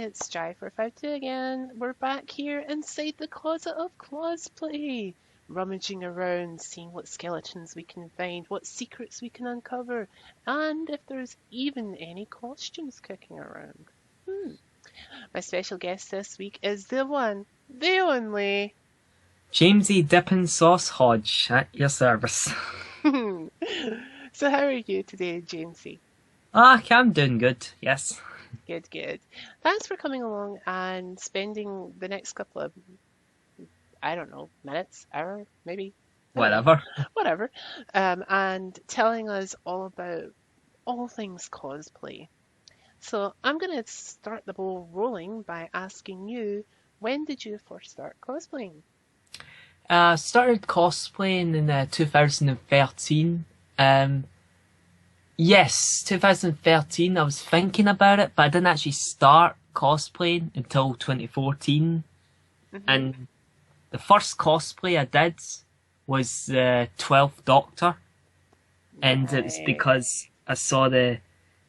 it's Jai452 again. We're back here inside the closet of Cosplay, rummaging around, seeing what skeletons we can find, what secrets we can uncover, and if there's even any costumes kicking around. My special guest this week is the one, the only... Jamesie dippingsauce Hodge at your service. So how are you today, Jamesy? I'm doing good, yes. Good, good. Thanks for coming along and spending the next couple of, I don't know, minutes, hour, maybe. Whatever. Whatever. And telling us all about all things cosplay. So I'm going to start the ball rolling by asking you, when did you first start cosplaying? Started cosplaying in 2013. Yes, 2013. I was thinking about it, but I didn't actually start cosplaying until 2014. And the first cosplay I did was the 12th Doctor. And it was because I saw the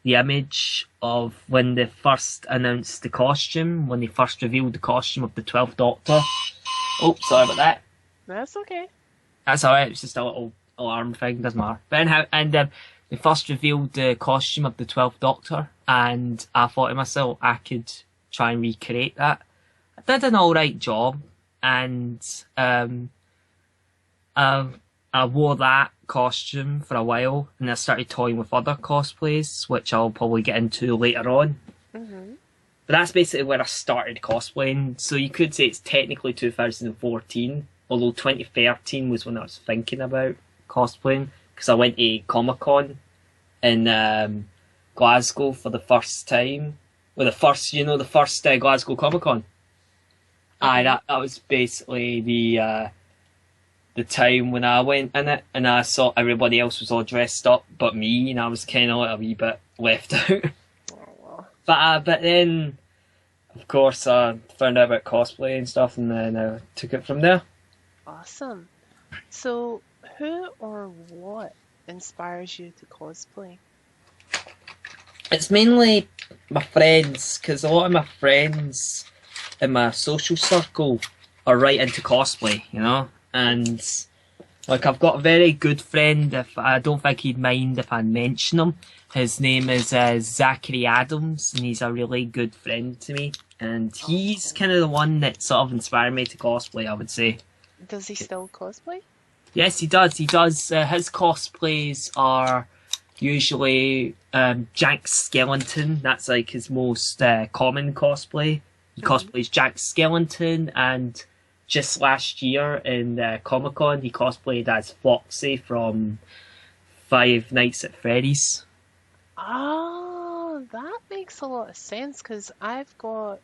image of when they first announced the costume, when they first revealed the costume of the 12th Doctor. Oh, sorry about that. That's okay. That's alright, it's just a little alarm thing, doesn't matter. But anyhow, and they first revealed the costume of the 12th Doctor, and I thought to myself I could try and recreate that. I did an alright job, and I wore that costume for a while, and I started toying with other cosplays, which I'll probably get into later on. But that's basically where I started cosplaying, so you could say it's technically 2014, although 2013 was when I was thinking about cosplaying, because I went to Comic-Con in Glasgow for the first time. Well, the first Glasgow Comic-Con. Aye, that was basically the time when I went in it, and I saw everybody else was all dressed up but me, and I was kind of like a wee bit left out. But then, of course, I found out about cosplay and stuff, and then I took it from there. Awesome. So, who or what inspires you to cosplay? It's mainly my friends, because a lot of my friends in my social circle are right into cosplay, you know? And, like, I've got a very good friend, if I don't think he'd mind if I mention him. His name is Zachary Adams, and he's a really good friend to me. And he's kind of the one that sort of inspired me to cosplay, I would say. Does he still cosplay? Yes, he does. He does. His cosplays are usually Jack Skellington. That's like his most common cosplay. He cosplays Jack Skellington, and just last year in Comic-Con, he cosplayed as Foxy from Five Nights at Freddy's. Oh, that makes a lot of sense, because I've got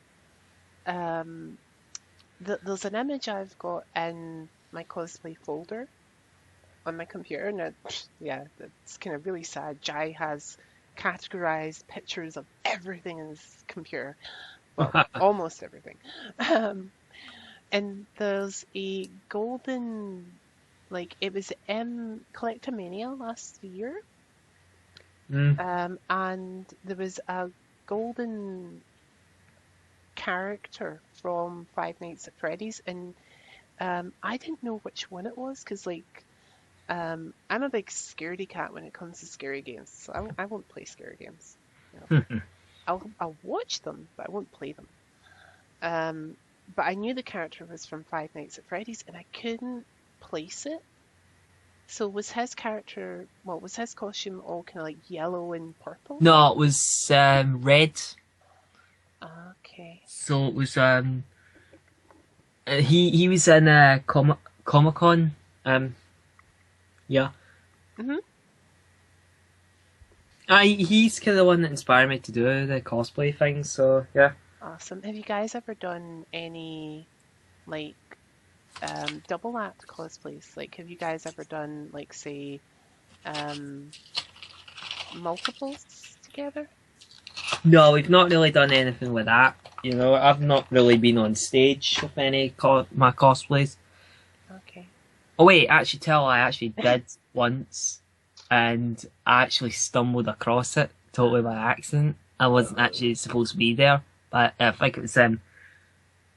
there's an image I've got in my cosplay folder on my computer. Now, yeah, it's kind of really sad. Jai has categorized pictures of everything in his computer. Well, almost everything. And there's a golden, like, it was Collectomania last year. And there was a golden character from Five Nights at Freddy's, and I didn't know which one it was, because, like, I'm a big scaredy cat when it comes to scary games, so I won't play scary games. You know? I'll watch them, but I won't play them. But I knew the character was from Five Nights at Freddy's, and I couldn't place it. So was his costume all kind of like yellow and purple? No, it was red. Okay. So it was he was in Comic-Con. Yeah. He's kind of the one that inspired me to do the cosplay thing. So yeah. Awesome. Have you guys ever done any, like, double act cosplays? Like, have you guys ever done, like, say, multiples together? No, we've not really done anything with that. You know, I've not really been on stage with any my cosplays. Okay. Oh wait, I actually did once, and I actually stumbled across it totally by accident. I wasn't actually supposed to be there. I think it was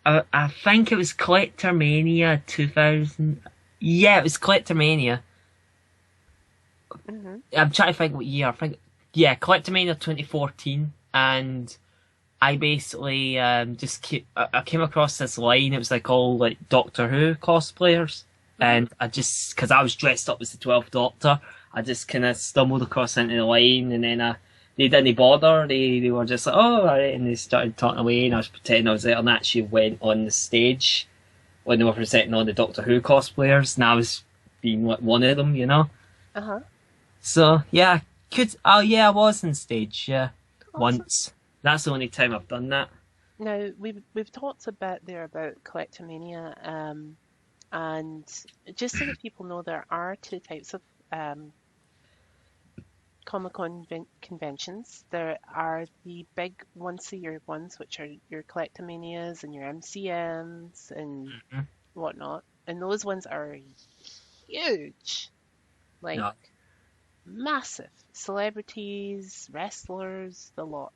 I think it was Collectormania 2000. Yeah, it was Collectormania. Mm-hmm. I'm trying to think what year. I think yeah, Collectormania 2014, and I basically I came across this line. It was like all like Doctor Who cosplayers, and I just because I was dressed up as the 12th Doctor, I just kind of stumbled across into the line, and then they didn't bother. They were just like, oh, all right, and they started talking away, and I was pretending I was there, and actually went on the stage when they were presenting on the Doctor Who cosplayers, and I was being like one of them, you know. Uh-huh. So yeah, oh yeah, I was on stage, yeah, Awesome. once. That's the only time I've done that. Now we've talked a bit there about Collectomania, and just so that people know, there are two types of Comic-Con conventions. There are the big once-a-year ones, which are your Collectomanias and your MCMs and Mhm. whatnot, and those ones are huge, like No. massive. Celebrities, wrestlers, the lot.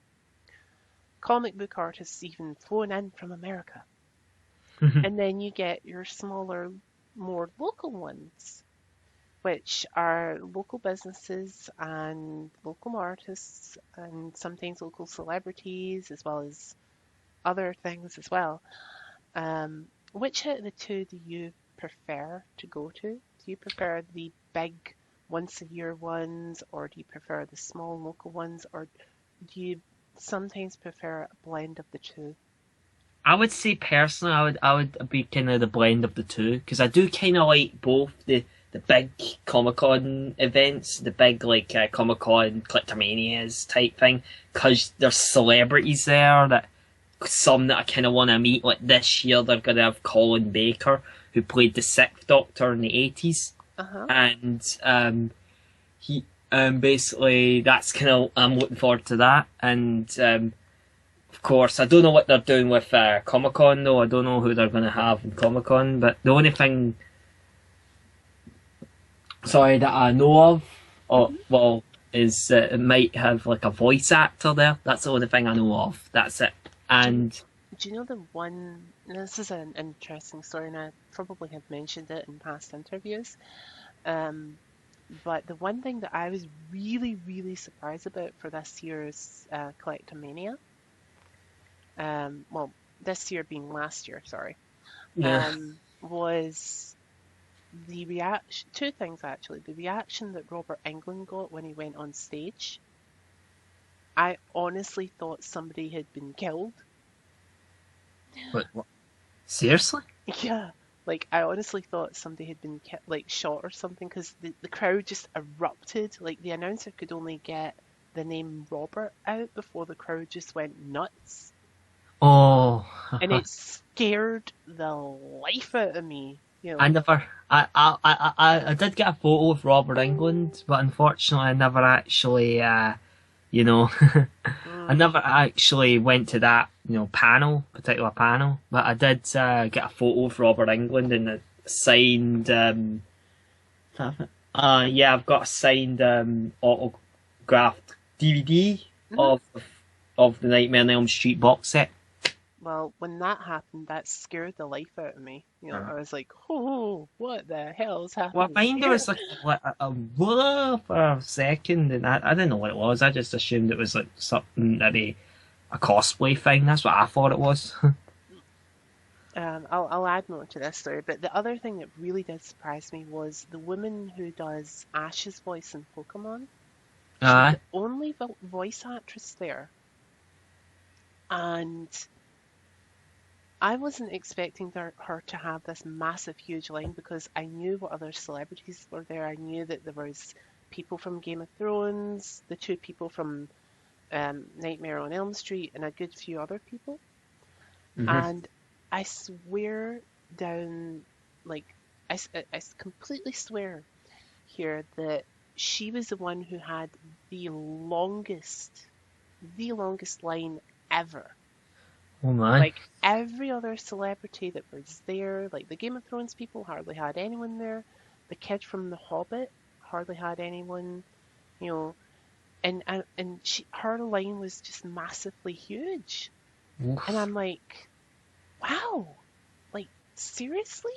Comic book artists even flown in from America. And then you get your smaller, more local ones, which are local businesses and local artists and sometimes local celebrities as well as other things as well. Which of the two do you prefer to go to? Do you prefer the big once a year ones, or do you prefer the small local ones, or do you sometimes prefer a blend of the two? I would say personally, I would be kind of the blend of the two because I do kind of like both the big Comic Con events, the big like Comic Con Cliptomanias type thing, because there's celebrities there that some that I kind of want to meet. Like this year, they're gonna have Colin Baker, who played the Sixth Doctor in the 80s, Uh-huh. and he basically that's kind of I'm looking forward to that, and of course, I don't know what they're doing with Comic Con though. I don't know who they're going to have in Comic Con, but the only thing, sorry, that I know of, Hmm. well, is it might have like a voice actor there. That's the only thing I know of. That's it. Do you, And do you know the one? This is an interesting story, and I probably have mentioned it in past interviews. Um, but the one thing that I was really, really surprised about for this year's Collectomania, well, this year being last year, sorry, yeah, was the reaction. Two things actually. The reaction that Robert Englund got when he went on stage. I honestly thought somebody had been killed. what? Seriously? Yeah, like I honestly thought somebody had been like shot or something because the crowd just erupted. Like the announcer could only get the name Robert out before the crowd just went nuts, Oh, and it scared the life out of me. You I know. never. I did get a photo of Robert England, but unfortunately, I never actually. You know, I Mm. never actually went to that, particular panel, but I did get a photo of Robert England and a signed, yeah, I've got a signed autographed DVD Mhm. of the Nightmare on Elm Street box set. Well, when that happened, that scared the life out of me. You know, Uh, I was like, "Oh, what the hell's well, I happening find there here?" was like a whir for a second, and I didn't know what it was. I just assumed it was like something maybe a cosplay thing. That's what I thought it was. I'll add more to this story, but the other thing that really did surprise me was the woman who does Ash's voice in Pokemon. She's uh, the only voice actress there, and I wasn't expecting her to have this massive, huge line because I knew what other celebrities were there. I knew that there was people from Game of Thrones, the two people from Nightmare on Elm Street, and a good few other people. mhm. And I swear down, like, I completely swear here that she was the one who had the longest, the longest line ever. Oh my. Like every other celebrity that was there, like the Game of Thrones people hardly had anyone there. The kid from The Hobbit hardly had anyone, you know, and her line was just massively huge. And Oof. I'm like, wow, like seriously?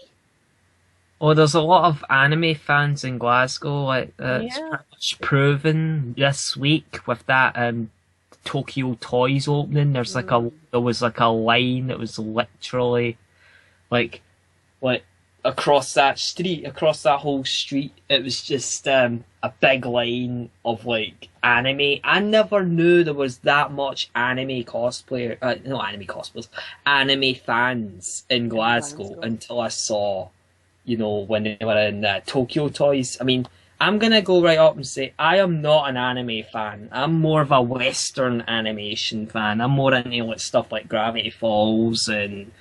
Oh, there's a lot of anime fans in Glasgow. Like it's Yeah. pretty much proven this week with that Tokyo Toys opening. Mm, There was like a line that was literally like like across that street, across that whole street. It was just a big line of like anime. I never knew there was that much anime cosplayer, not anime cosplayers, anime fans in in Glasgow Glasgow. until I saw, when they were in Tokyo Toys. I mean, I'm gonna go right up and say I am not an anime fan. I'm more of a Western animation fan. I'm more into like stuff like Gravity Falls and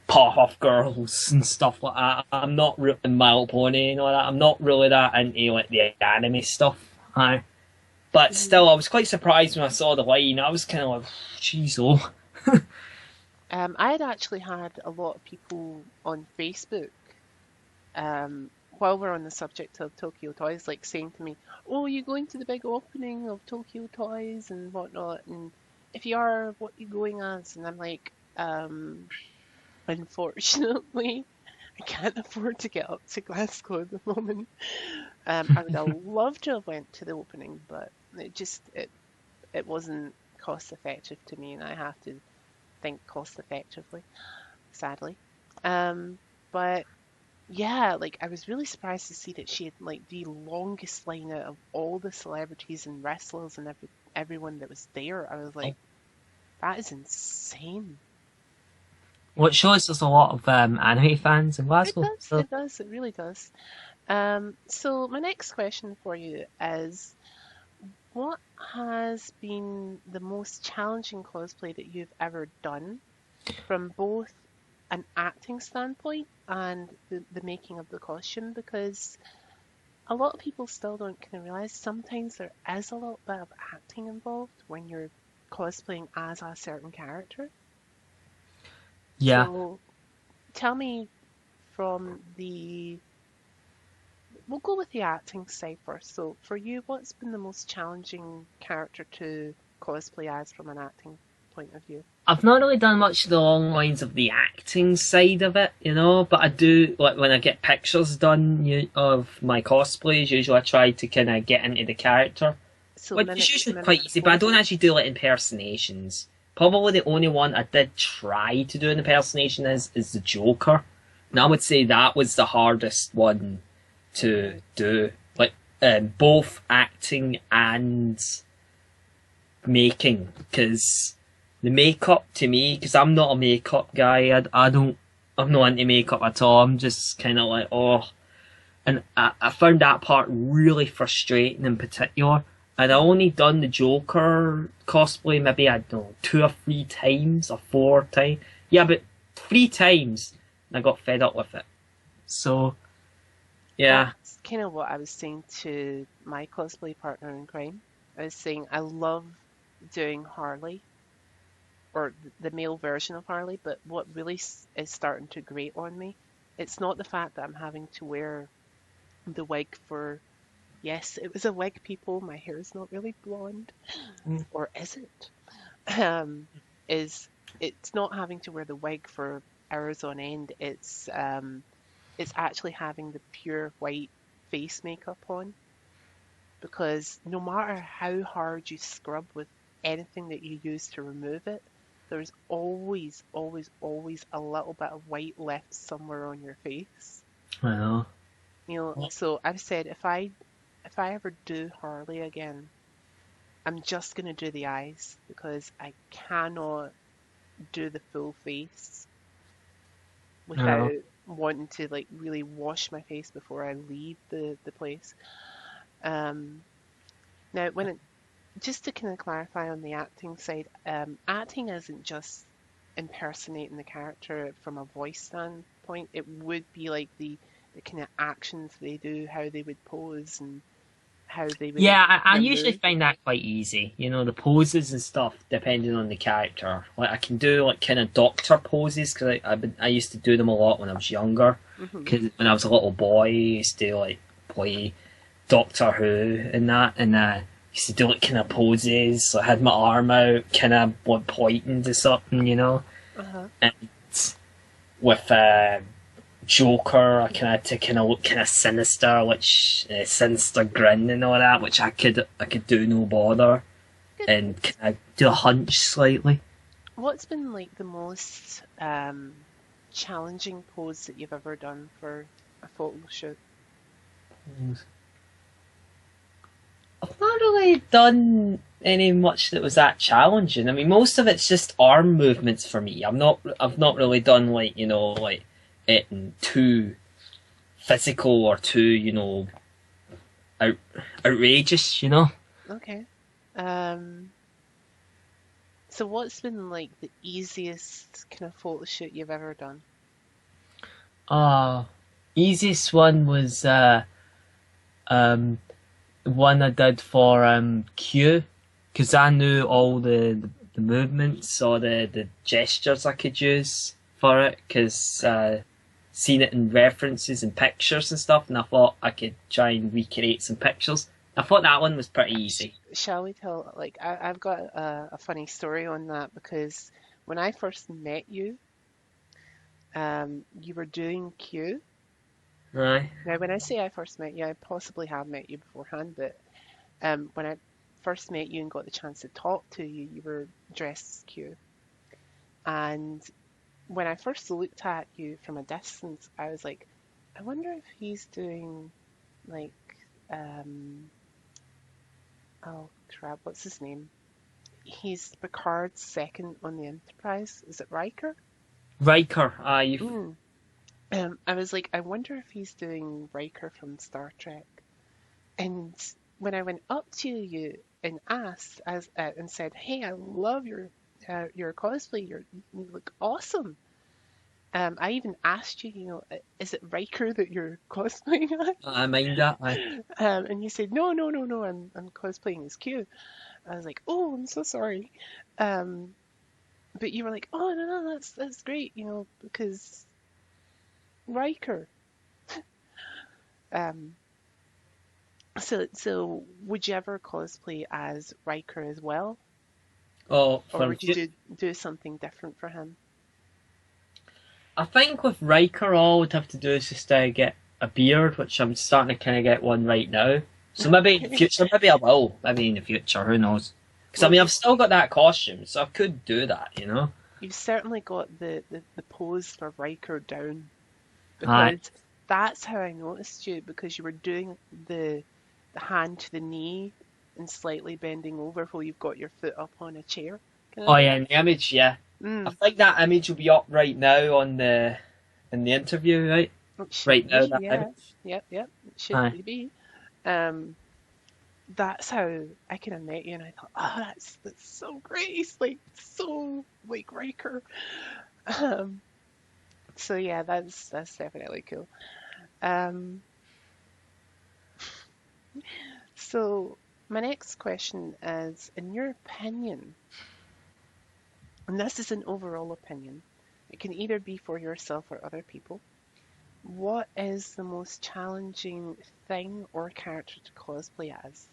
Powerpuff Girls and stuff like that. I'm not and My Little Pony and all that. I'm not really that into like the anime stuff. Aye. But Mhm. still, I was quite surprised when I saw the line. I was kind of like, jeez, oh. I had actually had a lot of people on Facebook, while we're on the subject of Tokyo Toys, like saying to me, "Oh, you going to the big opening of Tokyo Toys and whatnot? And if you are, what you going as?" And I'm like, unfortunately, I can't afford to get up to Glasgow at the moment. I would have loved to have went to the opening, but it wasn't cost effective to me, and I have to think cost effectively, sadly. Um, but yeah, like I was really surprised to see that she had like the longest line out of all the celebrities and wrestlers and everyone that was there. I was like, that is insane. You What know, shows there's a lot of anime fans in it Glasgow. does, So, it does, it really does. So my next question for you is, what has been the most challenging cosplay that you've ever done from both an acting standpoint and the making of the costume? Because a lot of people still don't kind of realize sometimes there is a little bit of acting involved when you're cosplaying as a certain character. yeah. So tell me from we'll go with the acting side first. So for you, what's been the most challenging character to cosplay as from an acting point of view? I've not really done much of the long lines of the acting side of it, but I do, like, when I get pictures done of my cosplays, usually I try to kind of get into the character, So which is usually mimic quite the easy, but I don't poses? actually do, like, impersonations. Probably the only one I did try to do an impersonation is the Joker. And I Hmm. would say that was the hardest one to do. Like, both acting and making, because the makeup to me, because I'm not a makeup guy, I'm not into makeup at all. I'm just kind of like, oh, and I found that part really frustrating in particular. And I only done the Joker cosplay maybe, I don't know, 2 or 3 times or 4 times. Yeah, but 3 times, and I got fed up with it. So yeah, That's kind of what I was saying to my cosplay partner in crime. I was saying I love doing Harley or the male version of Harley, but what really is starting to grate on me, it's not the fact that I'm having to wear the wig for, yes, it was a wig, people, my hair is not really blonde, or is it? Um, is it's not having to wear the wig for hours on end. It's actually having the pure white face makeup on, because no matter how hard you scrub with anything that you use to remove it, there's always, always, always a little bit of white left somewhere on your face. well, So I've said if I ever do Harley again, I'm just gonna do the eyes because I cannot do the full face well, without wanting to like really wash my face before I leave the place. Um, Now, just to kind of clarify on the acting side, acting isn't just impersonating the character from a voice standpoint. It would be like the kind of actions they do, how they would pose, and how they would yeah, I kind of usually move. find that quite easy. The poses and stuff, depending on the character. Like I can do like kind of doctor poses because I used to do them a lot when I was younger. Hmm. Because when I was a little boy, I used to like play Doctor Who and that, and used to do like kind of poses. So I had my arm out, kind of pointing to something, you know. Uh-huh. And with Joker, I kind of had to kind of look kind of sinister, which sinister grin and all that, which I could do no bother, and kind of do a hunch slightly. What's been like the most challenging pose that you've ever done for a photo shoot? I've not really done any much that was that challenging. I mean, most of it's just arm movements for me. I've not really done like, you know, like it too physical or too, you know, outrageous, you know. Okay. So what's been like the easiest kind of photo shoot you've ever done? Easiest one was one I did for Q, because I knew all the movements or the gestures I could use for it, because seen it in references and pictures and stuff, and I thought I could try and recreate some pictures. I thought that one was pretty easy. Shall we tell, like, I've got a funny story on that because when I first met you, you were doing Q. Right. Now, when I say I first met you, I possibly have met you beforehand, but when I first met you and got the chance to talk to you, you were dressed as Q. And when I first looked at you from a distance, I was like, I wonder if he's doing like, oh crap, what's his name? He's Picard's second on the Enterprise. Is it Riker? Riker, I was like, I wonder if he's doing Riker from Star Trek. And when I went up to you and asked, and said, "Hey, I love your cosplay. You look awesome." I even asked you, you know, is it Riker that you're cosplaying as? I mind that. And you said, no, I'm cosplaying as Q. I was like, oh, I'm so sorry. But you were like, oh, no, that's great, you know, because Riker. Um, so would you ever cosplay as Riker as well? Oh, Or would you do something different for him? I think with Riker, all I would have to do is just get a beard, which I'm starting to kind of get one right now. So maybe in the future, maybe I will. Maybe in the future, who knows? Because I mean, I've still got that costume, so I could do that, you know. You've certainly got the pose for Riker down, Aye. because that's how I noticed you, because you were doing the hand to the knee and slightly bending over while you've got your foot up on a chair. Oh yeah, in the image, yeah. Mm. I think that image will be up right now on in the interview, right? Right now, that image. Yep, it should be. That's how I kind of met you, and I thought, oh, that's so great. He's like so like Riker. So yeah, that's definitely cool. So my next question is, in your opinion, and this is an overall opinion, it can either be for yourself or other people, what is the most challenging thing or character to cosplay as?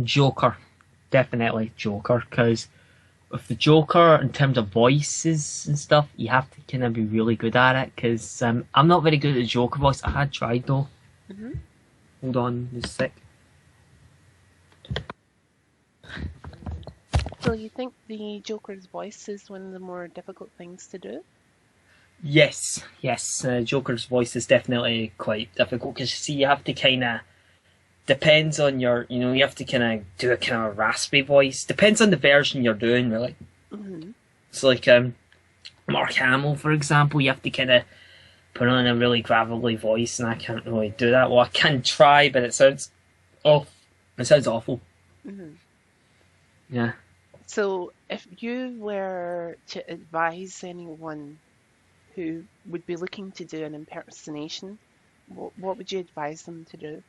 Joker. Definitely Joker, because with the Joker, in terms of voices and stuff, you have to kind of be really good at it, because I'm not very good at the Joker voice. I had tried though. Mm-hmm. Hold on just a sec. So you think the Joker's voice is one of the more difficult things to do? Yes. Joker's voice is definitely quite difficult, because you see, you have to kind of, depends on your, you know, you have to kind of do a kind of raspy voice. Depends on the version you're doing, really. Mm-hmm. It's like Mark Hamill, for example, you have to kind of put on a really gravelly voice, and I can't really do that. Well, I can try, but it sounds awful. Mm-hmm. Yeah. So if you were to advise anyone who would be looking to do an impersonation, what would you advise them to do?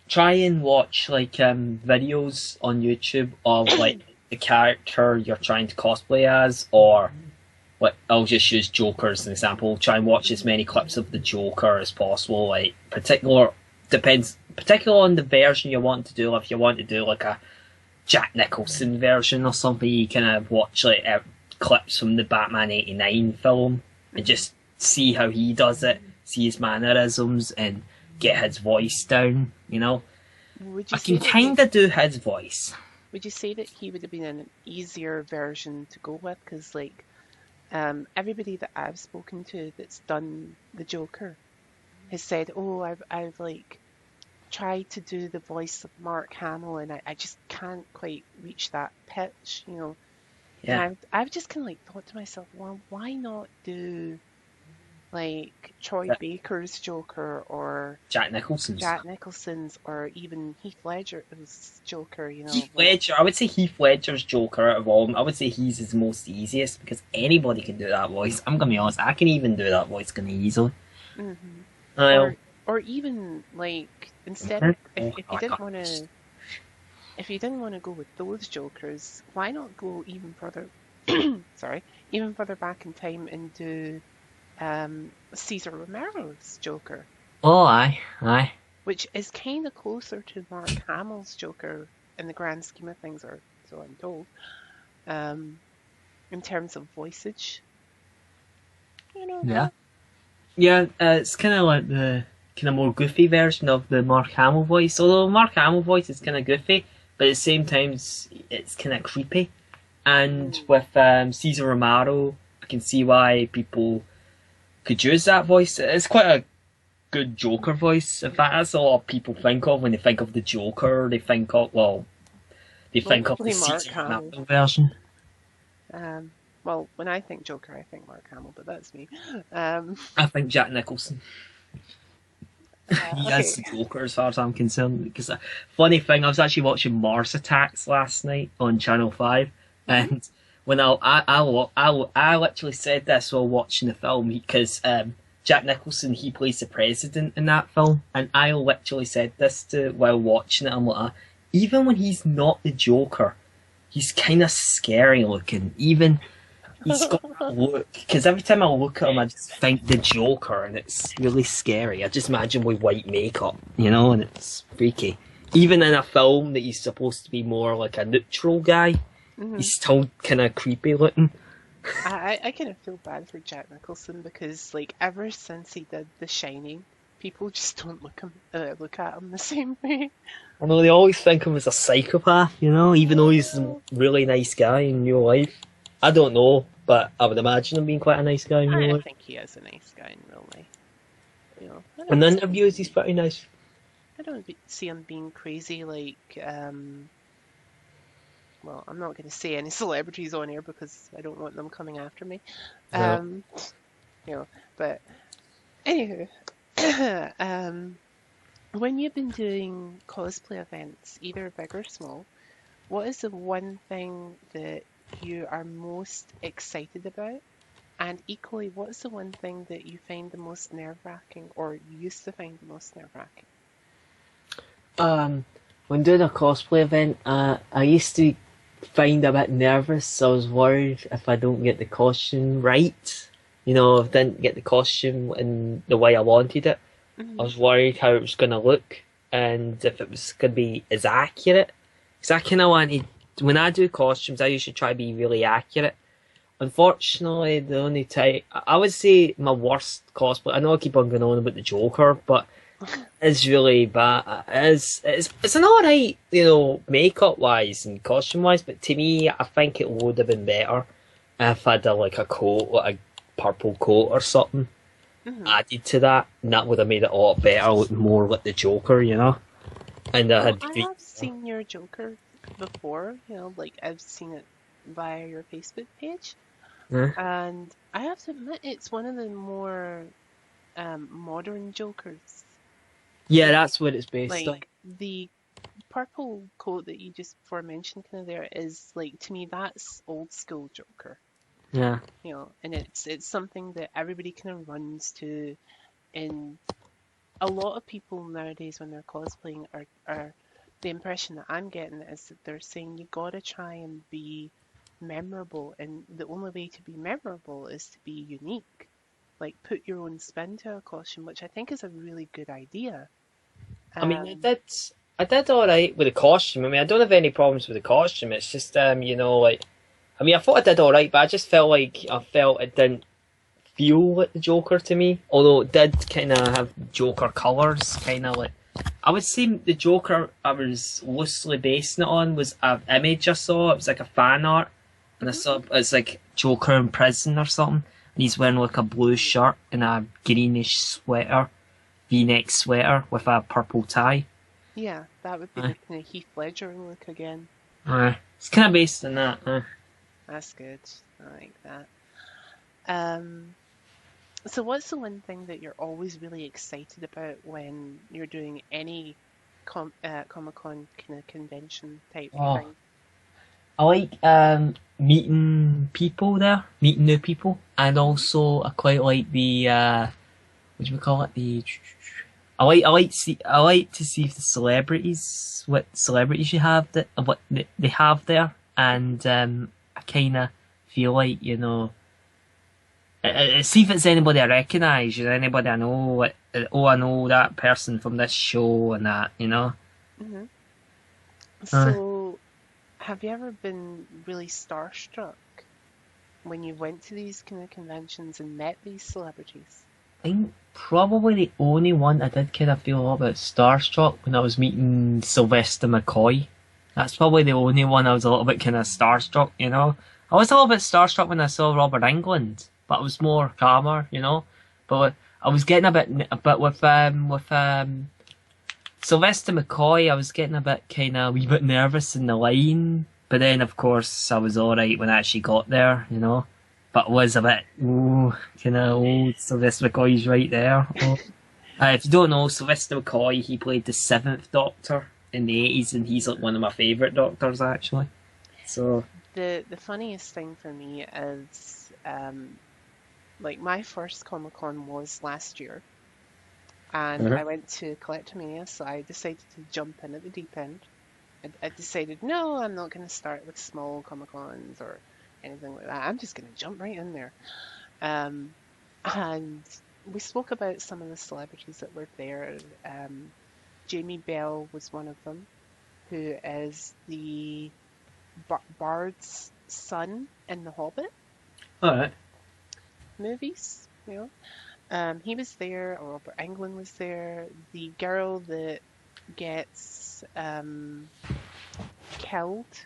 Try and watch like videos on YouTube of like the character you're trying to cosplay as, or like, I'll just use Joker as an example. Try and watch as many clips of the Joker as possible. Like, particular depends particularly on the version you want to do. If you want to do like a Jack Nicholson version or something, you kind of watch like clips from the Batman '89 film and just see how he does it, see his mannerisms, and get his voice down. You know, Would I you say can that kind of do his voice. would you say that he would have been an easier version to go with? Because like everybody that I've spoken to that's done the Joker has said, "Oh, I've like tried to do the voice of Mark Hamill, and I just can't quite reach that pitch, you know." And Yeah, I've just kind of like thought to myself, well, why not do like Troy Baker's Joker or Jack Nicholson's. Jack Nicholson's or even Heath Ledger's Joker, you know, Heath like, Ledger, I would say Heath Ledger's Joker out of all of them, I would say he's his most easiest because anybody can do that voice. I'm gonna be honest, I can even do that voice kind of easily. hmm I'll, or even like instead of oh if you my didn't god. want to if you didn't want to go with those Jokers, why not go even further? Sorry, even further back in time and do Cesar Romero's Joker, Oh, aye. which is kind of closer to Mark Hamill's Joker in the grand scheme of things, or so I'm told, um, in terms of voiceage. You know Yeah. that? Yeah, it's kind of like the kind of more goofy version of the Mark Hamill voice. Although Mark Hamill voice is kind of goofy, but at the same time it's kind of creepy. And Mm. with Cesar Romero, I can see why people could use that voice. It's quite a good Joker voice. In fact, that's a lot of people think of when they think of the Joker. They think of the Mostly Mark Cesar Hamill. Romero version. Um, well, when I think Joker, I think Mark Hamill, but that's me. Um, I think Jack Nicholson. He is okay. the Joker as far as I'm concerned. Because funny thing, I was actually watching Mars Attacks last night on Channel 5, hmm and when I literally said this while watching the film because Jack Nicholson he plays the president in that film, and I literally said this to while watching it. I'm like, even when he's not the Joker, he's kind of scary looking. Even he's got that look because every time I look at him, I just think the Joker, and it's really scary. I just imagine with white makeup, and it's freaky. Even in a film that he's supposed to be more like a neutral guy, hmm he's still kind of creepy looking. I kind of feel bad for Jack Nicholson because, like, ever since he did The Shining, people just don't look at him the same way. I know they always think him as a psychopath, even though he's a Oh, really nice guy in real life. I don't know, but I would imagine him being quite a nice guy in real I life. think he is a nice guy in real life. You know, In interviews, he's pretty nice. I don't see him being crazy like well, I'm not going to say any celebrities on air because I don't want them coming after me. No. Um, you know, but anywho, when you've been doing cosplay events, either big or small, what is the one thing that you are most excited about? And equally, what is the one thing that you find the most nerve-wracking or you used to find the most nerve-wracking? Um, when doing a cosplay event, I used to find a bit nervous. I was worried if I don't get the costume right. If I didn't get the costume in the way I wanted it. I hmm was worried how it was going to look and if it was going to be as accurate. Because I kind of wanted, when I do costumes, I usually try to be really accurate. Unfortunately, the only time, I would say my worst cosplay, I know I keep on going on about the Joker, but it's really bad. It's an alright, makeup wise and costume wise, but to me, I think it would have been better if I did like a coat, like a purple coat or something hmm added to that, and that would have made it a lot better, look more like the Joker. And I Well, had I green. have seen your Joker before, like I've seen it via your Facebook page, Yeah, and I have to admit it's one of the more modern Jokers. yeah, Like, that's what it's based on. like the purple coat that you just before mentioned kind of there is like to me that's old school Joker, Yeah, and it's something that everybody kind of runs to, and a lot of people nowadays when they're cosplaying are the impression that I'm getting is that they're saying you gotta try and be memorable, and the only way to be memorable is to be unique. Like put your own spin to a costume, which I think is a really good idea. I mean, Um, I did all right with the costume. I mean, I don't have any problems with the costume. It's just, like, I mean, I thought I did all right, but I just felt it didn't feel like the Joker to me. Although it did kind of have Joker colors, kind of like. I would say the Joker I was loosely basing it on was an image I saw. It was like a fan art, and I mhm. saw it's like Joker in prison or something. And he's wearing like a blue shirt and a greenish sweater, V-neck sweater with a purple tie. Yeah, that would be Uh, the kind of Heath Ledger look again. it's kind of based on that. That's good. I like that. Um, so what's the one thing that you're always really excited about when you're doing any Comic-Con kind of convention type Oh, thing? I like meeting people there, meeting new people, and Hmm. also I quite like the what do we call it? I like to see the celebrities, what celebrities you have that what they have there, and I kind of feel like see if it's anybody I recognise, anybody I know. Like, oh, I know that person from this show and that. Hmm. Uh, So have you ever been really starstruck when you went to these kind of conventions and met these celebrities? I think probably the only one I did kind of feel a little bit starstruck when I was meeting Sylvester McCoy. That's probably the only one I was a little bit kind of starstruck. I was a little bit starstruck when I saw Robert England, but I was more calmer. But I was getting a bit with Sylvester McCoy. I was getting a bit kind of a wee bit nervous in the line, but then of course I was all right when I actually got there. But was a bit ooh, kind of old. Sylvester McCoy's right there. Oh. If you don't know, Sylvester McCoy, he played the Seventh Doctor in the 80s, and he's like one of my favourite Doctors actually. So. The funniest thing for me is like my first Comic-Con was last year and Mhm. I went to Collectomania, so I decided to jump in at the deep end. I decided, no, I'm not going to start with small Comic-Cons or anything like that. I'm just going to jump right in there. Um, and we spoke about some of the celebrities that were there. Jamie Bell was one of them, who is the Bard's son in the Hobbit All right. movies. He was there. Robert Englund was there. The girl that gets killed,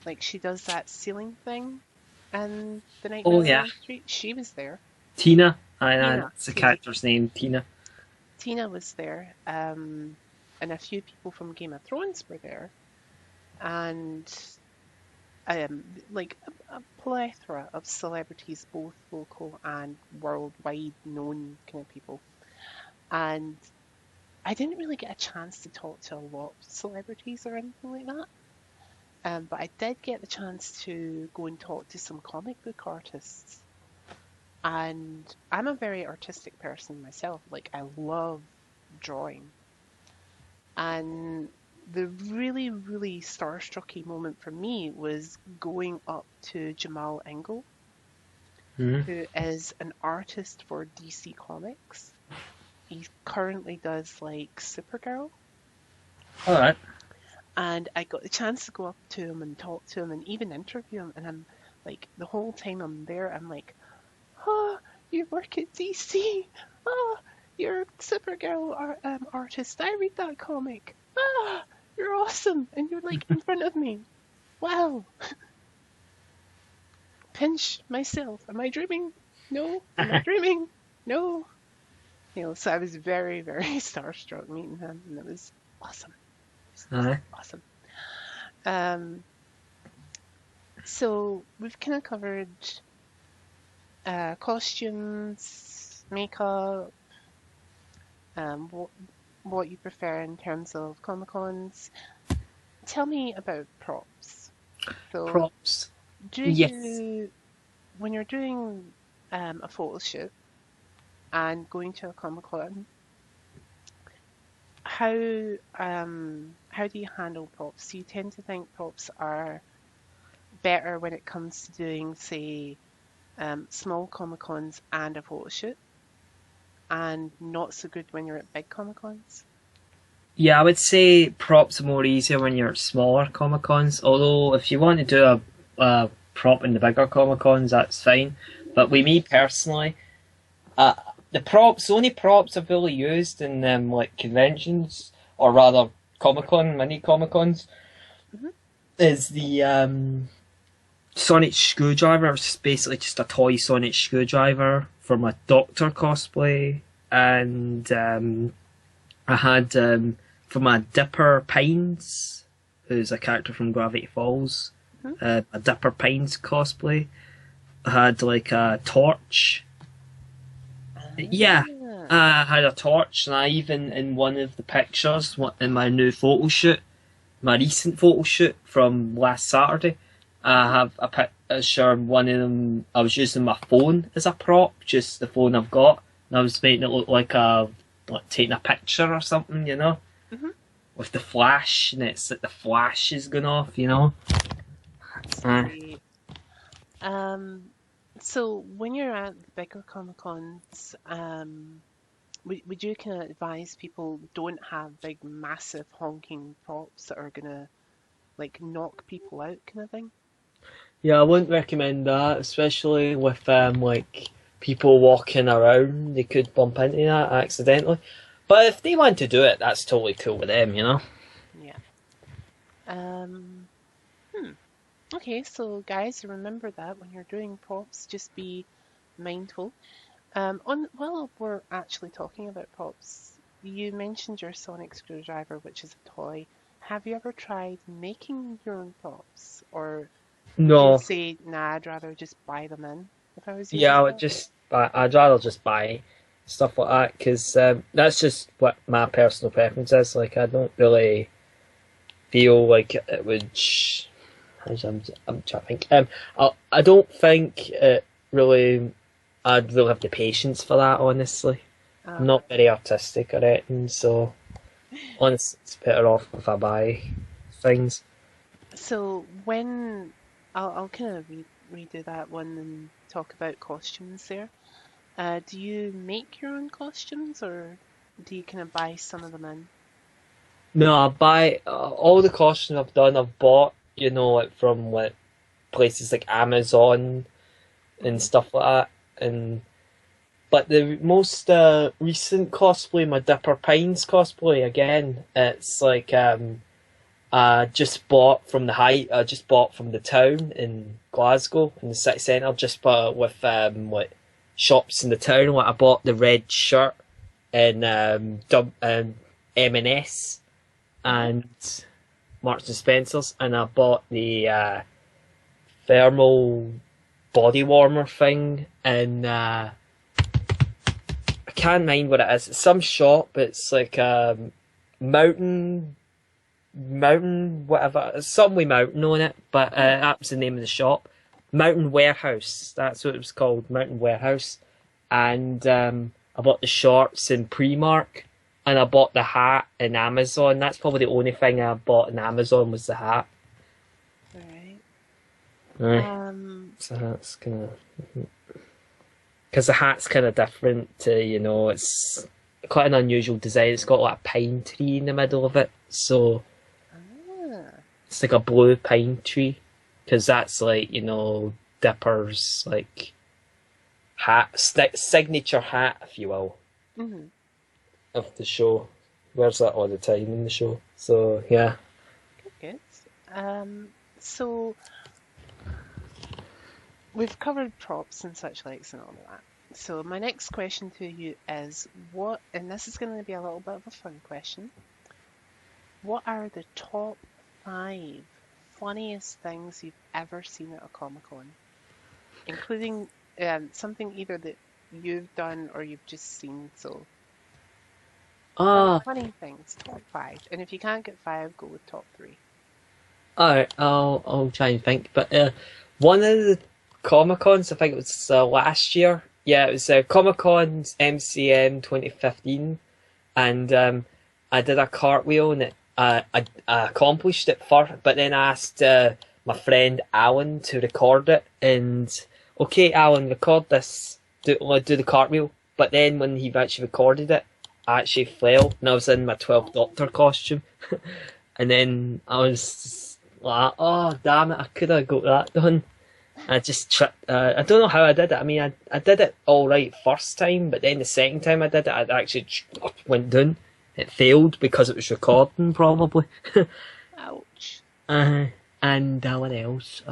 like she does that ceiling thing in The Oh Nightmare on yeah, Elm Street. She was there. Tina. I Tina, that's the Tina, character's name, Tina. Tina was there. And a few people from Game of Thrones were there, and like a plethora of celebrities, both local and worldwide known kind of people. And I didn't really get a chance to talk to a lot of celebrities or anything like that. But I did get the chance to go and talk to some comic book artists. And I'm a very artistic person myself. Like, I love drawing. And the really, really starstrucky moment for me was going up to Jamal Engel, Mhm. who is an artist for DC Comics. He currently does like Supergirl. All right. And I got the chance to go up to him and talk to him and even interview him. And I'm like, the whole time I'm there, I'm like, oh, you work at DC. Oh, you're a Supergirl artist. I read that comic. Ah, you're awesome. And you're like in front of me. Wow. Pinch myself. Am I dreaming? No. Am I dreaming? No. So I was very, very starstruck meeting him, and it was awesome. It All was right. awesome. Um, so we've kind of covered costumes, makeup, what you prefer in terms of Comic Cons. Tell me about props. So, Props. do Yes. you, when you're doing a photo shoot and going to a Comic Con, how do you handle props? Do you tend to think props are better when it comes to doing, say, small Comic Cons and a photo shoot, and not so good when you're at big Comic Cons? Yeah, I would say props are more easier when you're at smaller Comic Cons. Although if you want to do a prop in the bigger Comic Cons, that's fine. But with me personally, uh, the only props I've really used in like conventions, or rather Comic Con, mini Comic Cons, Hmm. is the Sonic screwdriver. It's basically just a toy Sonic screwdriver from a Doctor cosplay, and I had from a Dipper Pines, who's a character from Gravity Falls, Hmm. a Dipper Pines cosplay. I had like a torch. Yeah, Ah. I had a torch, and I even in one of the pictures in my new photo shoot, my recent photo shoot from last Saturday, I have a picture of one of them. I was using my phone as a prop, just the phone I've got, and I was making it look like taking a picture or something, Hmm. with the flash, and it's like the flash is going off, That's Uh, great. Um, so when you're at the bigger Comic Cons, would you kind of advise people don't have big, massive honking props that are gonna like knock people out, kind of thing? yeah, I wouldn't recommend that, especially with like people walking around. They could bump into that accidentally. But if they want to do it, that's totally cool with them. Yeah. Um, hmm. Okay, so guys, remember that when you're doing props, just be mindful. On While we're actually talking about props, you mentioned your sonic screwdriver, which is a toy. Have you ever tried making your own props, or would you No, say, nah, I'd rather just buy them in if I was you yeah, as I would well? just buy. I'd rather just buy stuff like that because that's just what my personal preference is. Like, I don't really feel like it would. I'm trying to think. I don't think it really. I'd really have the patience for that. Honestly, I'm Uh, not very artistic or anything, so honestly, it's better off if I buy things. so when I'll kind of redo that one and talk about costumes there. Do you make your own costumes, or do you kind of buy some of them in? No, I buy all the costumes I've done. I've bought, like from like places like Amazon and Hmm. stuff like that. And but the most recent cosplay, my Dipper Pines cosplay, again, it's like I just bought from the I just bought from the town in Glasgow in the city centre. Just bought it with like shops in the town. Like I bought the red shirt in M&S Hmm. and Marks and Spencers, and I bought the thermal body warmer thing in I can't mind what it is. It's some shop. It's like mountain whatever. It's something with mountain on it, but Hmm. that was the name of the shop. Mountain Warehouse. That's what it was called. Mountain Warehouse. And I bought the shorts in Primark, and I bought the hat in Amazon. That's probably the only thing I bought in Amazon was the hat. All right. Aye. Um, So that's kind of because the hat's kind of different to it's quite an unusual design. It's got like a pine tree in the middle of it, so ah, it's like a blue pine tree because that's like Dipper's like signature hat, if you will, hmm. of the show. Wears that all the time in the show. So yeah. Good. So we've covered props and such likes and all of that. So my next question to you is what, and this is going to be a little bit of a fun question. What are the top five funniest things you've ever seen at a Comic Con, including something either that you've done or you've just seen? So funny, Ah, funny things, top five. And if you can't get five, go with top three. alright. I'll try and think. But one of the Comic Cons, I think it was last year. Yeah, it was Comic Con's MCM 2015, and I did a cartwheel and I accomplished it first, but then I asked my friend Alan to record it. And okay, Alan, record this. Do the cartwheel. But then when he actually recorded it, I actually fell, and I was in my 12th Doctor costume. And then I was like, oh, damn it, I could have got that done. I just tripped. I don't know how I did it. I mean, I did it all right first time, but then the second time I did it, I actually went down. It failed because it was recording, probably. Ouch. uh, and what else?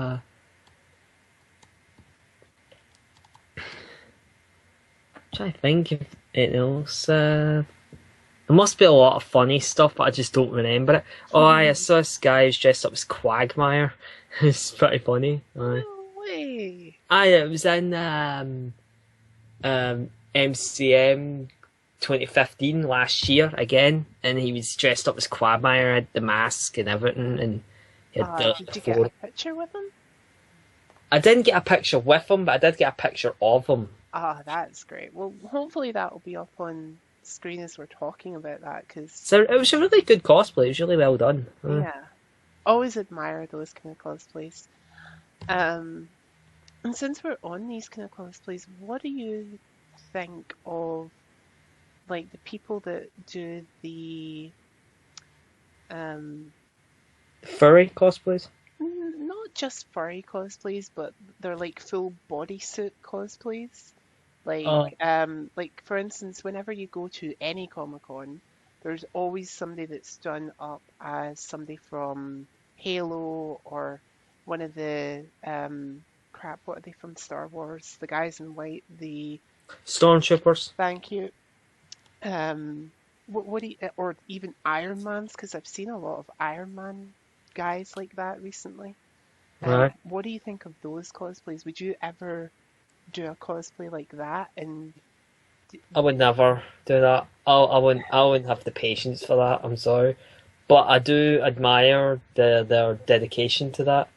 Trying to think of anything else. There must be a lot of funny stuff, but I just don't remember it. Oh, I saw this guy who's dressed up as Quagmire. It's pretty funny. No way. It was in MCM 2015 last year again, and he was dressed up as Quagmire, had the mask and everything, and he had Did the you get a four. picture with him? I didn't get a picture with him, but I did get a picture of him. Ah, that's great. Well, hopefully that will be up on screen as we're talking about that, because, So it was a really good cosplay. It was really well done. yeah, always admire those kind of cosplays. Um, and since we're on these kind of cosplays, what do you think of like the people that do the um, Furry cosplays. not just furry cosplays, but they're like full bodysuit cosplays? Oh, Like for instance, whenever you go to any Comic Con, there's always somebody that's done up as somebody from Halo or one of the crap, what are they from Star Wars? The guys in white, the Stormtroopers. thank you. What do you, or even Iron Man's, because I've seen a lot of Iron Man guys like that recently. Right. What do you think of those cosplays? Would you ever do a cosplay like that? And I would never do that. I wouldn't have the patience for that. I'm sorry, but I do admire their dedication to that.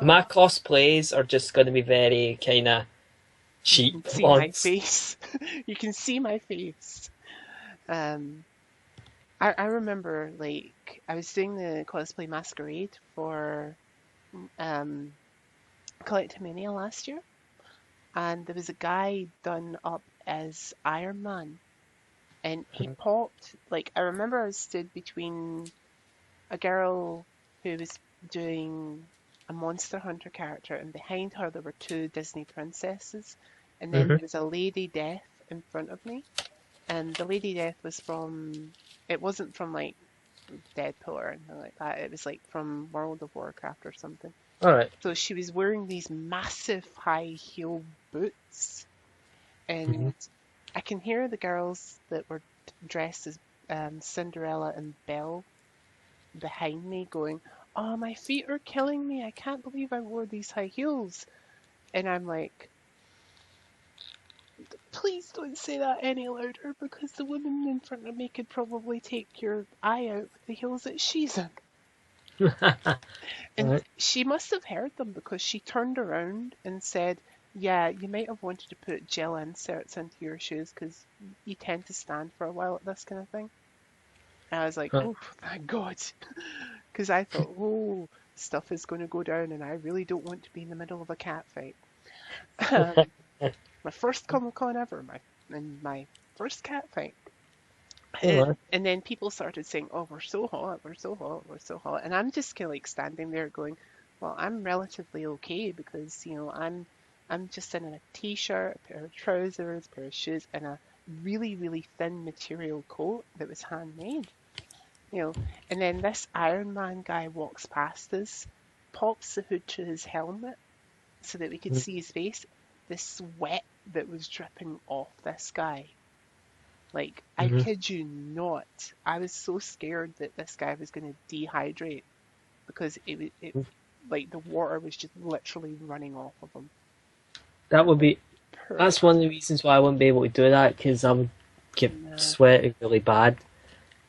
My uh, cosplays are just going to be very kind of you cheap can see my ones. face. You can see my face. Um, I remember like I was doing the cosplay masquerade for um, Collectomania last year, and there was a guy done up as Iron Man, and he popped like I remember I stood between a girl who was doing a Monster Hunter character, and behind her there were two Disney princesses, and then Hmm. there was a Lady Death in front of me, and the Lady Death was from. It wasn't from like Deadpool or anything like that. It was like from World of Warcraft or something. All right. So she was wearing these massive high heel boots, Mm-hmm. and I can hear the girls that were dressed as Cinderella and Belle behind me going, "Oh, my feet are killing me. I can't believe I wore these high heels." And I'm like, please don't say that any louder because the woman in front of me could probably take your eye out with the heels that she's in. All And right. she must have heard them because she turned around and said, "Yeah, you might have wanted to put gel inserts into your shoes because you tend to stand for a while at this kind of thing." And I was like, All "Oh, thank God." Because I thought, oh, stuff is going to go down and I really don't want to be in the middle of a cat fight. right. My first Comic Con ever, my first cat fight. All right. And then people started saying, "Oh, we're so hot, we're so hot, we're so hot," and I'm just kind of like standing there going, "Well, I'm relatively okay because I'm just in a t-shirt, a pair of trousers, a pair of shoes, and a really really thin material coat that was handmade, you know." And then this Iron Man guy walks past us, pops the hood to his helmet so that we could see his face. The sweat that was dripping off this guy. Like, I Mm-hmm. kid you not, I was so scared that this guy was going to dehydrate because like the water was just literally running off of him. That would be. Poor That's one of guy. the reasons why I wouldn't be able to do that because I would get Nah, sweaty really bad.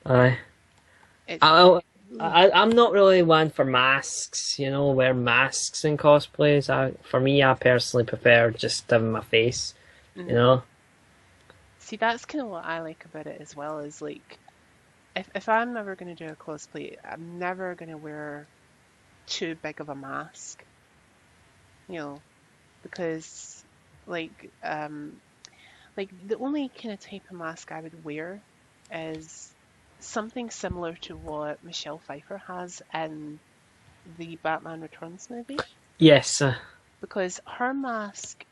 Aye. it, I, ooh, I'm not really one for masks, wear masks in cosplays. For me, I personally prefer just having my face, you mm. know. See, that's kind of what I like about it as well, is like, if I'm ever going to do a cosplay, I'm never going to wear too big of a mask, you know, because like, like the only kind of type of mask I would wear is something similar to what Michelle Pfeiffer has in the Batman Returns movie, Yes. because her mask,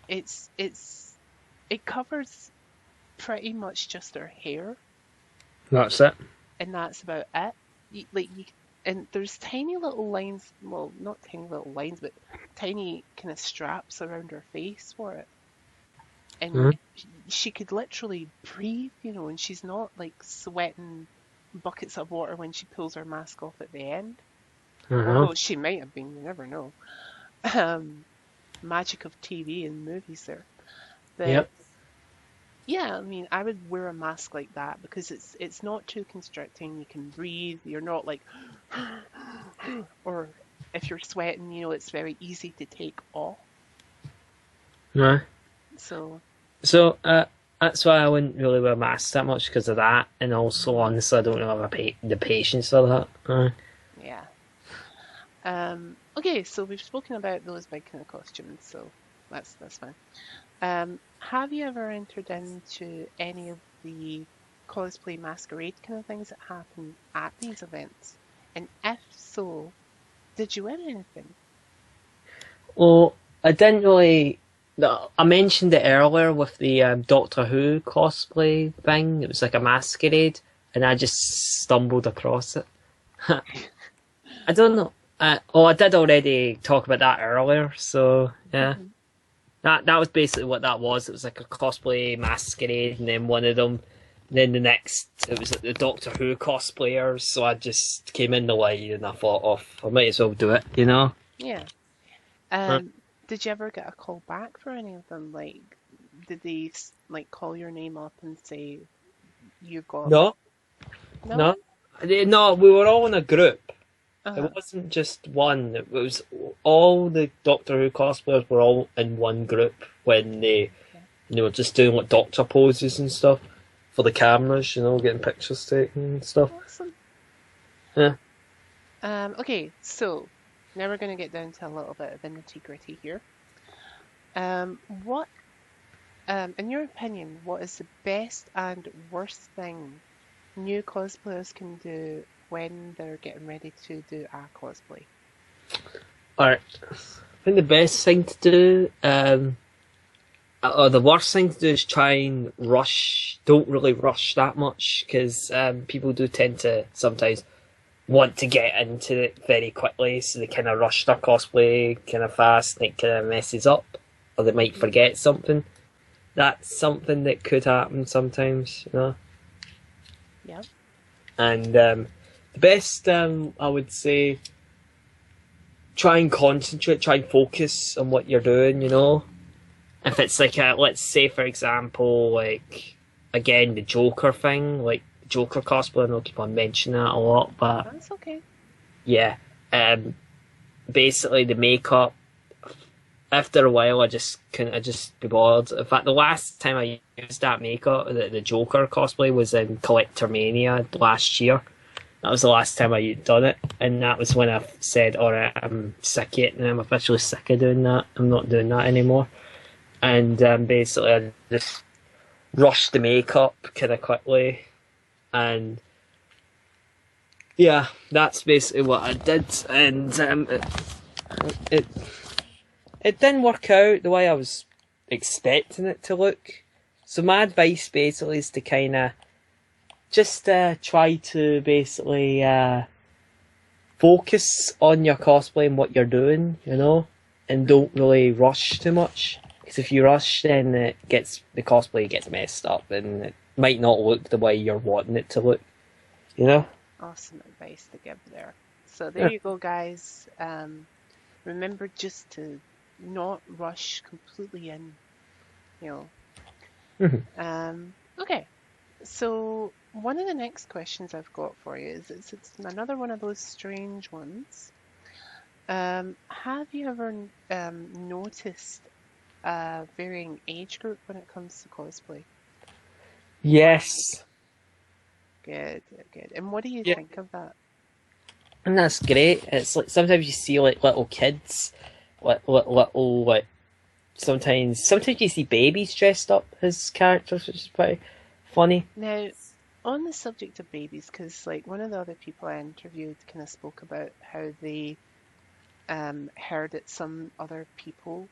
it covers pretty much just her hair, That's it. and that's about it. And there's tiny little lines, well, not tiny little lines, but tiny kind of straps around her face for it. And Mhm. she could literally breathe, and she's not like sweating buckets of water when she pulls her mask off at the end. Uh-huh. Although she might have been, you never know. Um, Magic of TV and movies there. But Yep. yeah, I mean, I would wear a mask like that because it's not too constricting. You can breathe. You're not like, or if you're sweating, it's very easy to take off. Right. So, So that's why I wouldn't really wear masks that much because of that, and also honestly, I don't really have the patience for that. yeah. Okay, so we've spoken about those big kind of costumes, so that's fine. Have you ever entered into any of the cosplay masquerade kind of things that happen at these events? And if so, did you win anything? Well, I didn't really. I mentioned it earlier with the Doctor Who cosplay thing. It was like a masquerade, and I just stumbled across it. I don't know. I did already talk about that earlier, so yeah. Mhm. That was basically what that was. It was like a cosplay masquerade, and then one of them. Then the next, it was like the Doctor Who cosplayers. So I just came in the light, and I thought, oh, I might as well do it, you know. Yeah. Uh, Did you ever get a call back for any of them? Like, did they like call your name up and say you've got no, no? no, no. We were all in a group. It Uh-huh. wasn't just one. It was all the Doctor Who cosplayers were all in one group when Yeah. they were just doing like doctor poses and stuff for the cameras, getting pictures taken and stuff. Awesome. Yeah. Okay, so now we're going to get down to a little bit of the nitty-gritty here. What, in your opinion, what is the best and worst thing new cosplayers can do when they're getting ready to do a cosplay? Alright. I think the best thing to do, or the worst thing to do is try and rush. Don't really rush that much because people do tend to sometimes want to get into it very quickly, so they kind of rush their cosplay kind of fast and it kind of messes up, or they might forget something. That's something that could happen sometimes. Yeah. And the best, I would say, try and concentrate, try and focus on what you're doing. If it's like let's say for example, like again the Joker thing, like Joker cosplay, I know I keep on mentioning that a lot, but That's okay. yeah, basically the makeup. After a while, I just couldn't just be bothered. In fact, the last time I used that makeup, the Joker cosplay, was in Collector Mania last year. That was the last time I done it, and that was when I said, "Alright, I'm sick of it, and I'm officially sick of doing that. I'm not doing that anymore." And basically, I just rushed the makeup kind of quickly, and yeah, that's basically what I did. And it it didn't work out the way I was expecting it to look. So my advice basically is to kind of just try to basically focus on your cosplay and what you're doing, and don't really rush too much. Because if you rush, then the cosplay gets messed up, and it might not look the way you're wanting it to look. Awesome advice to give there. So there Yeah. you go, guys. Remember just to not rush completely in, you know. Okay, so one of the next questions I've got for you is it's another one of those strange ones. Have you ever noticed a varying age group when it comes to cosplay? Yes. Good, good. And what do you Yeah. think of that? And that's great. It's like sometimes you see like little kids, little like sometimes you see babies dressed up as characters, which is pretty funny. Now, On the subject of babies, because like one of the other people I interviewed kind of spoke about how they heard that some other people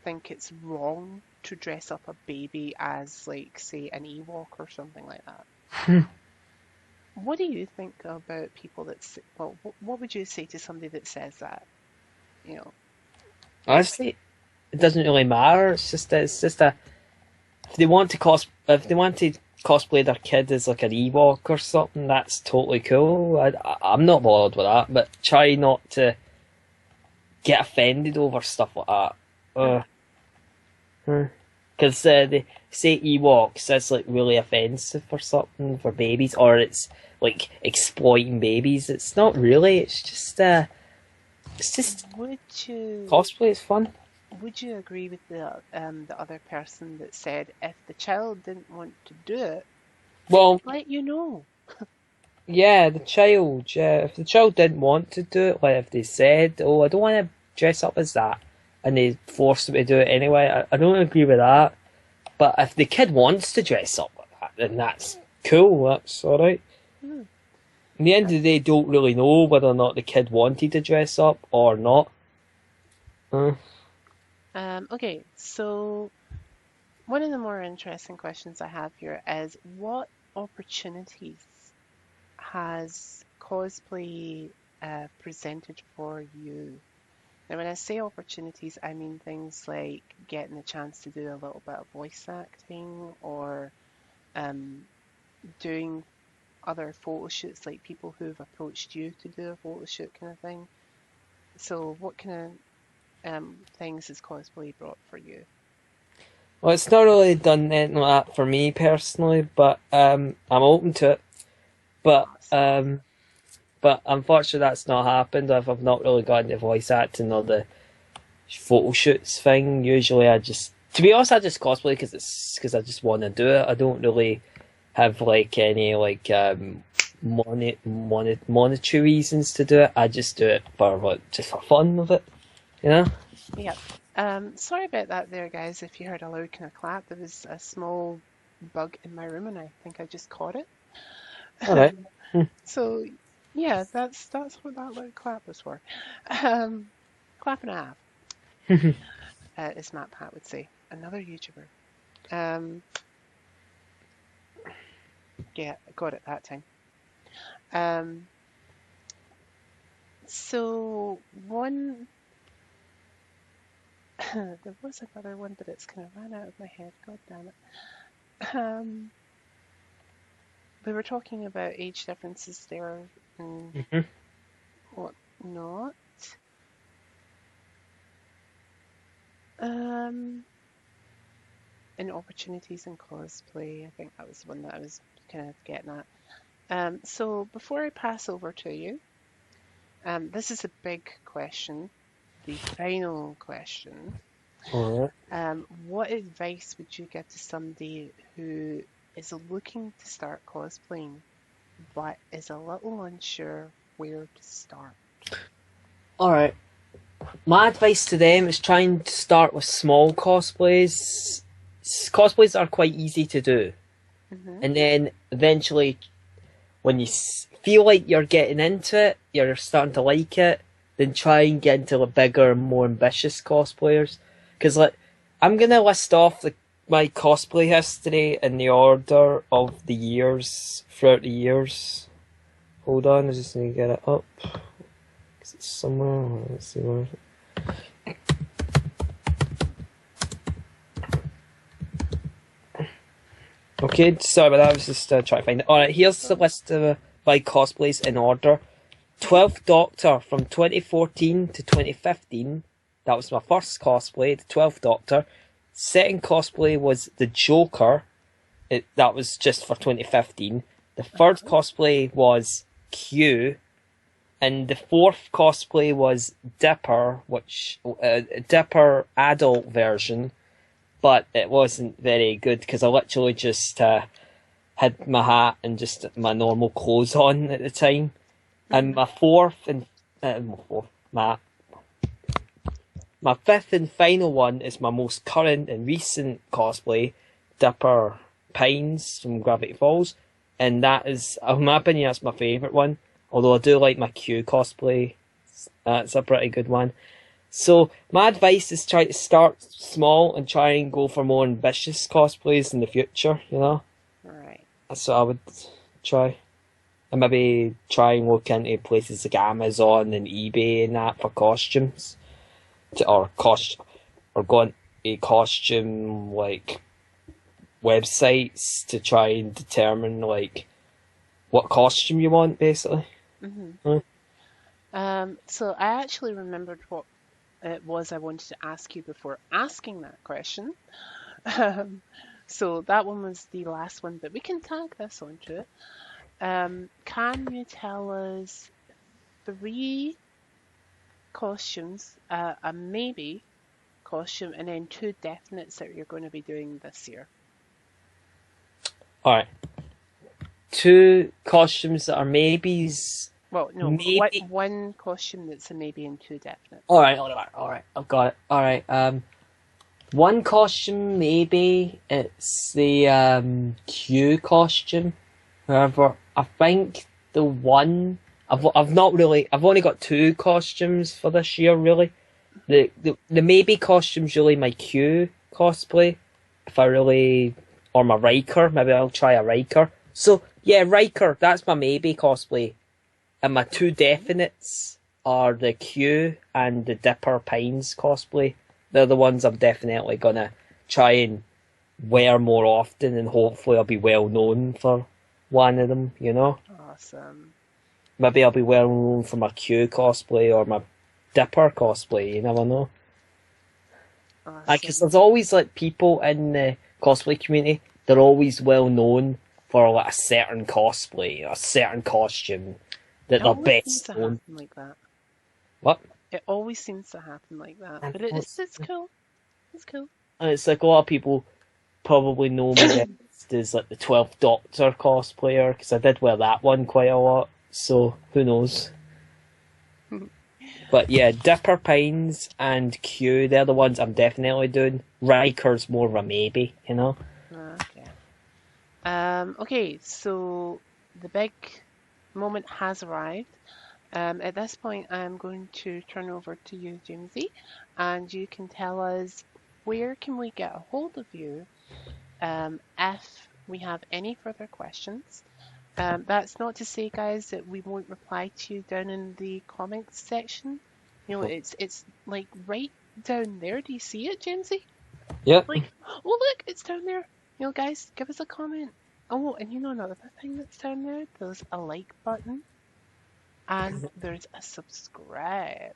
think it's wrong to dress up a baby as, like, say, an Ewok or something like that. What do you think about people that well, what would you say to somebody that says that? You know, Honestly, it doesn't really matter. It's just a if they want to cosplay their kid as like an Ewok or something, that's totally cool. I'm not bothered with that, but try not to get offended over stuff like that. Because they say Ewoks, that's like really offensive or something for babies, or it's like exploiting babies. It's not really. It's just would you cosplay. It's fun. would you agree with the other person that said if the child didn't want to do it, they Well, would let you know? yeah, the child. Yeah, if the child didn't want to do it, like if they said, "Oh, I don't want to dress up as that," and they forced them to do it anyway, I don't agree with that. But if the kid wants to dress up like that, then that's cool. That's all right. Hmm. In the end of the day, don't really know whether or not the kid wanted to dress up or not. Okay, so one of the more interesting questions I have here is what opportunities has cosplay presented for you? Now, when I say opportunities, I mean things like getting the chance to do a little bit of voice acting or um, doing other photo shoots, like people who've approached you to do a photo shoot kind of thing. So, what kind of things has cosplay brought for you? Well, it's not really done anything like that for me personally, but I'm open to it. But Awesome. but unfortunately, that's not happened. I've not really got into voice acting or the photo shoots thing. Usually, to be honest, I just cosplay because I just want to do it. I don't really have like any like monetary reasons to do it. I just do it for like just for fun of it, you know. Yep. Sorry about that there, guys. If you heard a loud kind of clap, there was a small bug in my room and I think I just caught it. All right. So yeah, that's what that loud clap was for. Um, clap and a half, as Matt Pat would say, another YouTuber. Um, yeah, I got it that time. Um, so one, there was another one, but it's kind of ran out of my head. God damn it. We were talking about age differences there and Mhm. what not. Um, and opportunities in cosplay. I think that was the one that I was kind of getting at. So before I pass over to you, this is a big question, the final question. All right. What advice would you give to somebody who is looking to start cosplaying but is a little unsure where to start? All right. My advice to them is trying to start with small cosplays. Cosplays are quite easy to do, Hmm. and then eventually, when you feel like you're getting into it, you're starting to like it, then try and get into the bigger, more ambitious cosplayers. Because like, I'm gonna list off my cosplay history in the order of the years throughout the years. Hold on, I just need to get it up. 'Cause it's somewhere. Let's see where. Okay, sorry about that. I was just trying to find it. Alright, here's the list of my cosplays in order. 12th Doctor from 2014 to 2015. That was my first cosplay, the 12th Doctor. Second cosplay was the Joker. That was just for 2015. The third cosplay was Q. And the fourth cosplay was Dipper, which Dipper adult version, but it wasn't very good because I literally just had my hat and just my normal clothes on at the time. And Hmm. my my fifth and final one is my most current and recent cosplay, Dipper Pines from Gravity Falls. and that is, in my opinion, that's my favourite one. Although I do like my Q cosplay. That's a pretty good one. So my advice is try to start small and try and go for more ambitious cosplays in the future, you know? Right. That's what I would try. And maybe try and look into places like Amazon and eBay and that for costumes. Or go on a costume like websites to try and determine like what costume you want, basically. Mm-hmm. So I actually remembered what it was I wanted to ask you before asking that question. So that one was the last one, but we can tag this onto it. Can you tell us 3 costumes, a maybe costume, and then 2 definites that you're going to be doing this year? Alright. 2 costumes that are maybes. Well, no, Maybe. one costume that's a maybe and 2 definites. Alright. I've got it. Alright. One costume, maybe it's the Q costume. However, I think the one I've only got 2 costumes for this year really. The maybe costume's really my Q cosplay. Or my Riker, maybe I'll try a Riker. So yeah, Riker, that's my maybe cosplay. And my 2 definites are the Q and the Dipper Pines cosplay. They're the ones I'm definitely gonna try and wear more often, and hopefully I'll be well known for one of them, you know? Awesome. Maybe I'll be well known for my Q cosplay or my Dipper cosplay, you never know. Because there's always like people in the cosplay community, they're always well known for like a certain cosplay, a certain costume that they're best known. Like that. What? It always seems to happen like that, but it's cool. It's cool. And it's like a lot of people probably know me best as like the 12th Doctor cosplayer, because I did wear that one quite a lot, so who knows. But yeah, Dipper Pines and Q, they're the ones I'm definitely doing. Riker's more of a maybe, you know? Okay. Okay, so the big moment has arrived. At this point, I'm going to turn over to you, Jamesie, and you can tell us where can we get a hold of you if we have any further questions. That's not to say, guys, that we won't reply to you down in the comments section. You know, it's like right down there. Do you see it, Jamesie? Yeah. Like, oh look, it's down there. You know, guys, give us a comment. Oh, and you know another thing that's down there? There's a like button. And there's a subscribe.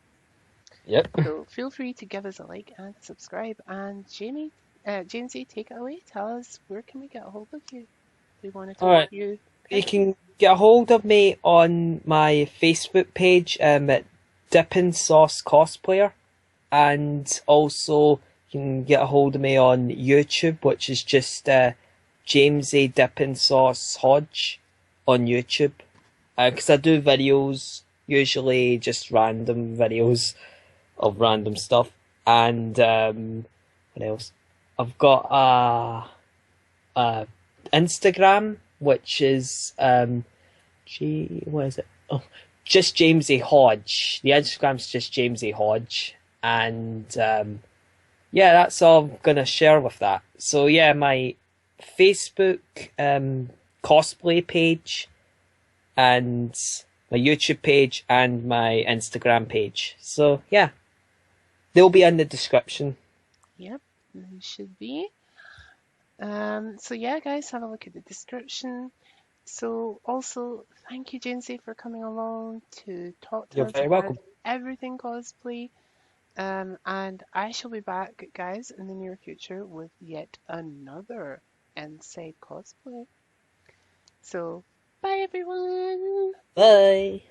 Yep. So feel free to give us a like and subscribe. And Jamesy, take it away. Tell us, where can we get a hold of you? We want to talk to you. You can get a hold of me on my Facebook page at dippingsauce cosplayer, and also you can get a hold of me on YouTube, which is just Jamesie Dippingsauce Hodge on YouTube. Because I do videos, usually just random videos of random stuff. And what else? I've got a Instagram, which is what is it? Oh, just Jamesie Hodge. The Instagram's just Jamesie Hodge, and yeah, that's all I'm gonna share with that. So yeah, my Facebook cosplay page, and my YouTube page, and my Instagram page. So yeah, they'll be in the description. Yep, they should be. So yeah, guys, have a look at the description. So also, thank you, Jamesie, for coming along to talk to us about everything cosplay. And I shall be back, guys, in the near future with yet another Inside Cosplay. So, bye everyone! Bye!